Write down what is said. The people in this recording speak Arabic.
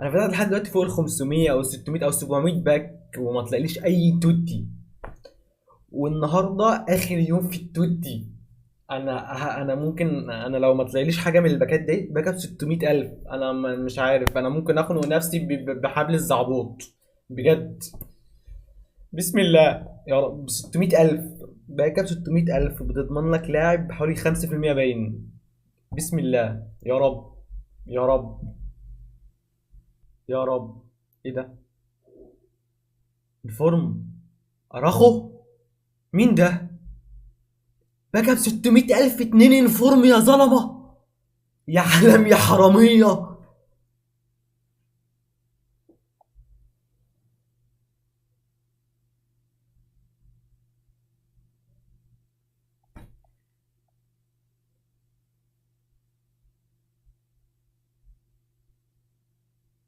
انا فتحت لحد دلوقتي فوق ال 500 او 600 او 700 باك وما طلعليش اي توتي. والنهارده اخر يوم في التوتي. انا ممكن، انا لو ما طلعليش حاجه من الباكات دي، باكات 600,000، انا مش عارف، انا ممكن اخنق نفسي بحبل الزعبوط بجد. بسم الله يا رب. 600,000 باكات، 600,000 بتضمن لك لاعب بحوالي 5% باين. بسم الله يا رب. يا رب. يا رب. ايه ده؟ الفورم. اراخو. مين ده؟ باكا ب 600,000 اتنين انفورم يا ظلمه. يا عالم يا حراميه.